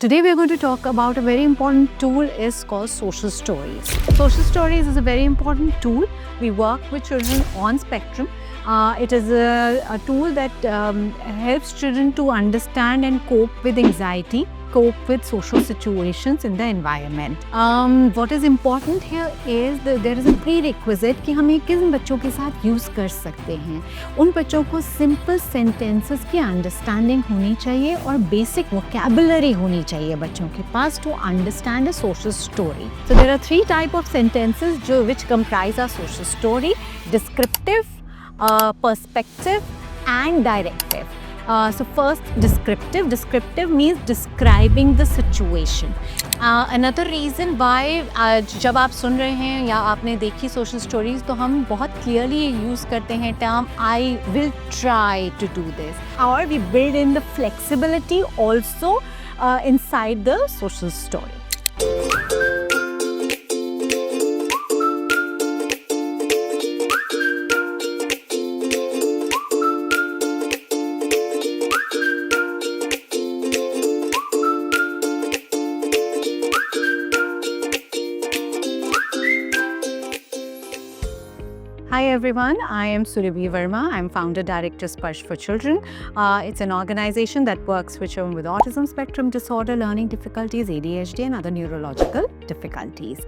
Today we are going to talk about a very important tool is called social stories. Social stories is a very important tool. We work with children on spectrum. It is a tool that helps children to understand and cope with anxiety, cope with social situations in the environment. What is important here is that there is a prerequisite कि हम ये किन बच्चों के साथ use कर सकते हैं. उन बच्चों को सिंपल सेंटेंसेस की अंडरस्टैंडिंग होनी चाहिए और बेसिक वोकैबुलरी होनी चाहिए बच्चों के पास to understand a social story. So there are three type of sentences which comprise our social story: descriptive, perspective, and directive. So first, descriptive. Descriptive means describing the situation. Another reason why जब आप सुन रहे हैं या आपने देखी social stories तो हम बहुत क्लियरली यूज़ करते हैं term I will try to do this और we build in the flexibility also inside the social story. Hi everyone, I am Surabhi Verma. I'm founder director Sparsh for Children. It's an organization that works with children with autism spectrum disorder, learning difficulties, ADHD and other neurological difficulties.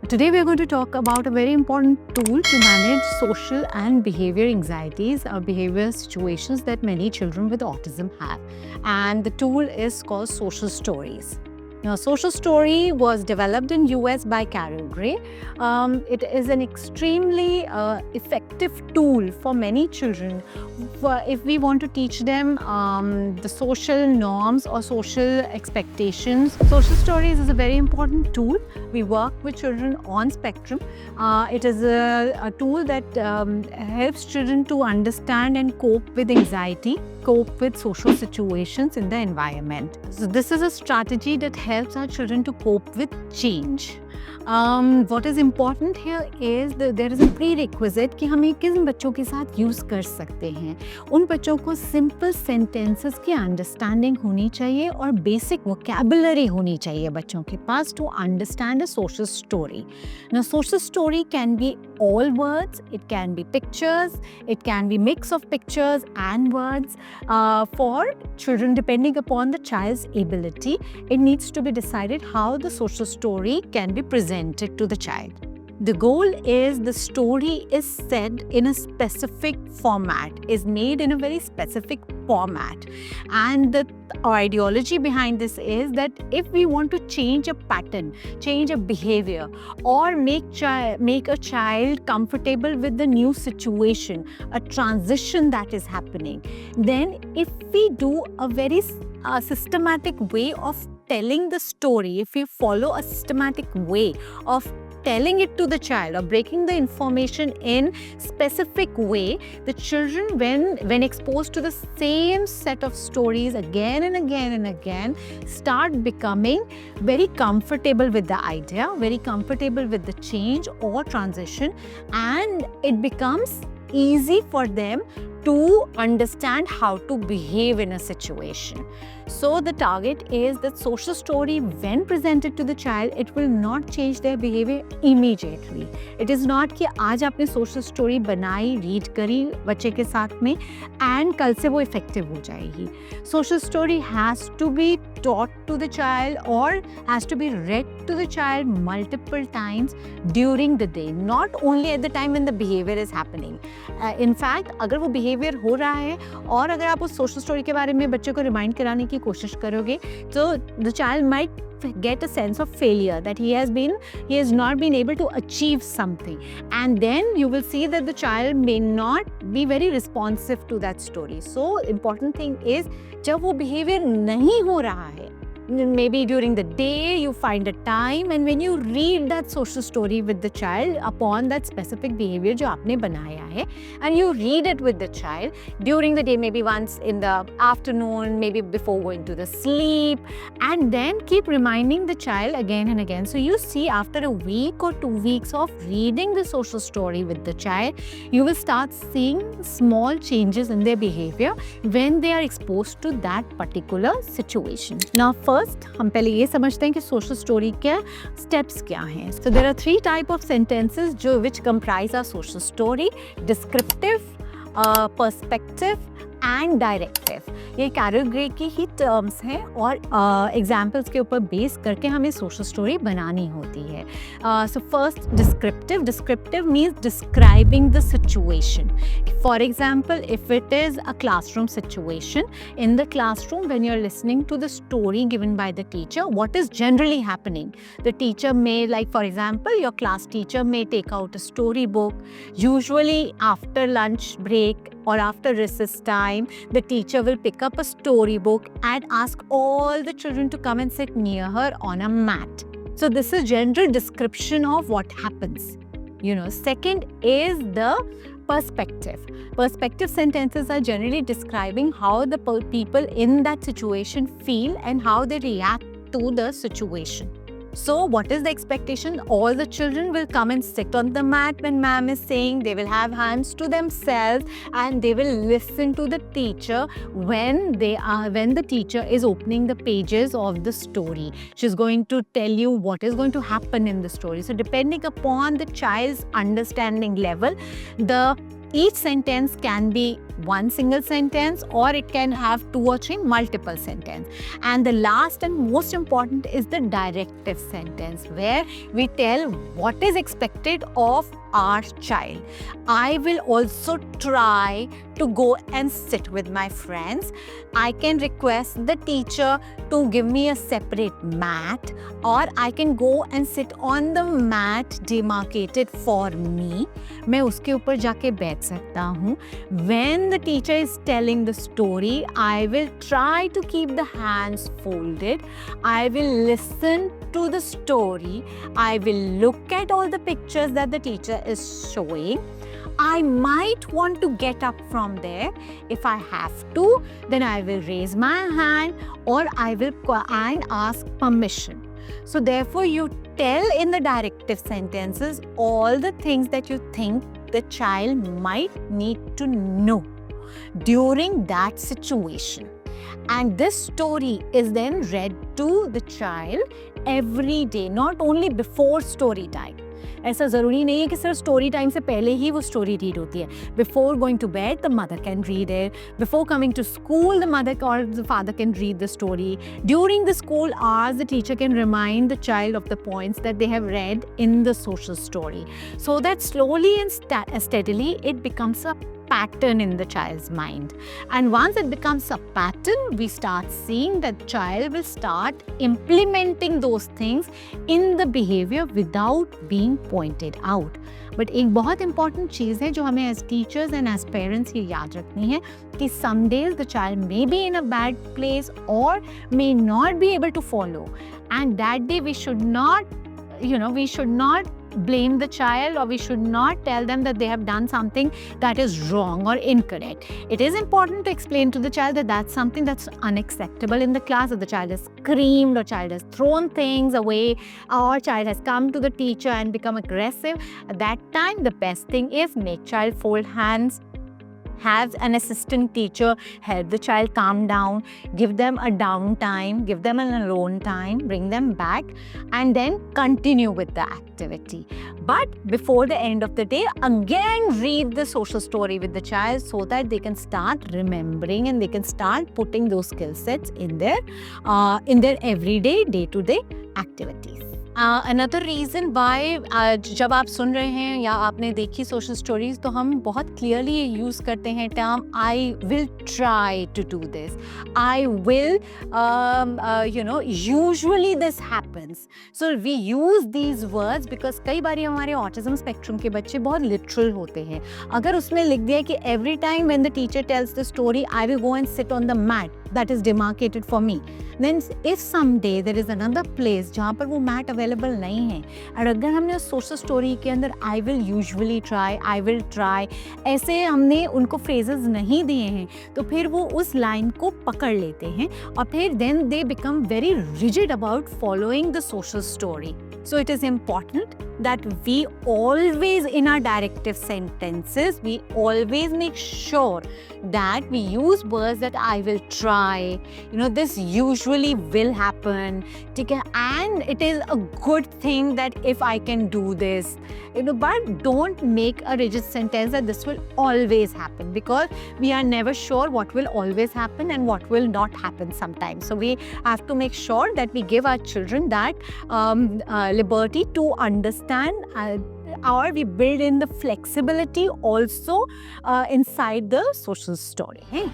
Today we are going to talk about a very important tool to manage social and behavior anxieties or behavior situations that many children with autism have. And the tool is called social stories. Now, social story was developed in US by Carol Gray. It is an extremely effective tool for many children if we want to teach them the social norms or social expectations. Social stories is a very important tool. We work with children on spectrum. It is a tool that helps children to understand and cope with anxiety, cope with social situations in the environment. So this is a strategy that helps our children to cope with change. What is important here is that there is a prerequisite कि हम ये किन बच्चों के साथ use कर सकते हैं. उन बच्चों को सिंपल सेंटेंसेस की अंडरस्टैंडिंग होनी चाहिए और बेसिक वोकैबुलरी होनी चाहिए बच्चों के पास to understand a social story. Now, social story can be all words, it can be pictures, it can be mix of pictures and words. For children, depending upon the child's ability, it needs to be decided how the social story can be presented to the child. The goal is the story is said in a specific format, is made in a very specific format. And the ideology behind this is that if we want to change a pattern, change a behavior, or make a child comfortable with the new situation, a transition that is happening, then if we do a very systematic way of telling the story, if we follow a systematic way of telling it to the child or breaking the information in specific way, the children when exposed to the same set of stories again and again and again start becoming very comfortable with the idea, very comfortable with the change or transition, and it becomes easy for them to understand how to behave in a situation. So the target is that social story, when presented to the child, it will not change their behavior immediately. It is not कि आज आपने social story बनाई, read करी बच्चे के साथ में and कल से वो effective हो जाएगी. Social story has to be taught to the child or has to be read to the child multiple times during the day, not only at the time when the behavior is happening. In fact, अगर वो behavior हो रहा है और अगर आप उस social story के बारे में बच्चे को remind कराने की कोशिश करोगे तो the child might get a sense of failure that he has not been able to achieve something, and then you will see that the child may not be very responsive to that story. So important thing is जब वो behavior नहीं हो रहा है, maybe during the day you find a time and when you read that social story with the child upon that specific behavior जो आपने बनाया है, and you read it with the child during the day, maybe once in the afternoon, maybe before going to the sleep, and then keep reminding the child again and again. So you see, after a week or 2 weeks of reading the social story with the child, you will start seeing small changes in their behavior when they are exposed to that particular situation. Now, first हम पहले ये समझते हैं कि social story के steps क्या हैं. So there are 3 type of sentences जो which comprise our social story: descriptive, perspective and directive. ये कैरल ग्रे की ही टर्म्स हैं और एग्जाम्पल्स के ऊपर बेस करके हमें सोशल स्टोरी बनानी होती है. So first descriptive. Descriptive means describing the situation. For example, if it is a classroom situation, in the classroom when you're listening to the story given by the teacher, what is generally happening? The teacher may, like for example, your class teacher may take out a storybook. Usually after lunch break or after recess time, the teacher will pick up a storybook and ask all the children to come and sit near her on a mat. So this is general description of what happens. Second is the perspective. Perspective sentences are generally describing how the people in that situation feel and how they react to the situation. So what is the expectation? All the children will come and sit on the mat when ma'am is saying. They will have hands to themselves and they will listen to the teacher when the teacher is opening the pages of the story. She's going to tell you what is going to happen in the story. So depending upon the child's understanding level, each sentence can be one single sentence or it can have 2 or 3 multiple sentences. And the last and most important is the directive sentence, where we tell what is expected of our child. I will also try to go and sit with my friends. I can request the teacher to give me a separate mat, or I can go and sit on the mat demarcated for me. मैं उसके ऊपर जाके बैठ सकता हूँ. When the teacher is telling the story, I will try to keep the hands folded. I will listen to the story. I will look at all the pictures that the teacher is showing. I might want to get up from there. If I have to, then I will raise my hand or I will ask permission. So therefore, you tell in the directive sentences all the things that you think the child might need to know during that situation. And this story is then read to the child every day, not only before story time. ऐसा ज़रूरी नहीं है कि सिर्फ story time से पहले ही वो story read होती है. Before going to bed the mother can read it. Before coming to school the mother और the father can read the story. During the school hours the teacher can remind the child of the points that they have read in the social story, so that slowly and steadily it becomes a pattern in the child's mind. And once it becomes a pattern, we start seeing that child will start implementing those things in the behavior without being pointed out. But एक बहुत important चीज़ है जो हमें as teachers and as parents ये याद रखनी है कि some days the child may be in a bad place or may not be able to follow, and that day we should not blame the child, or we should not tell them that they have done something that is wrong or incorrect. It is important to explain to the child that that's something that's unacceptable in the class, that the child has screamed or child has thrown things away or child has come to the teacher and become aggressive. At that time, the best thing is make child fold hands, have an assistant teacher help the child calm down, give them a down time, give them an alone time, bring them back, and then continue with the activity. But before the end of the day, again read the social story with the child so that they can start remembering and they can start putting those skill sets in their everyday, day-to-day activities. Another reason why जब आप सुन रहे हैं या आपने देखी social stories तो हम बहुत क्लियरली ये यूज़ करते हैं term I will try to do this, I will usually this happens. So we use these words because कई बार हमारे ऑटिज्म स्पेक्ट्रम के बच्चे बहुत लिटरल होते हैं. अगर उसमें लिख दिया कि every time when the teacher tells the story I will go and sit on the mat that is demarcated for me, then if someday there is another place जहाँ पर वो mat available नहीं है, और अगर हमने उस social story के अंदर I will usually try, I will try ऐसे हमने उनको phrases नहीं दिए हैं, तो फिर वो उस line को पकड़ लेते हैं और फिर then they become very rigid about following the social story. So it is important that we always, in our directive sentences, we always make sure that we use words that I will try, this usually will happen, and it is a good thing that if I can do this, but don't make a rigid sentence that this will always happen, because we are never sure what will always happen and what will not happen sometimes. So we have to make sure that we give our children that liberty to understand, or we build in the flexibility also inside the social story. Hey?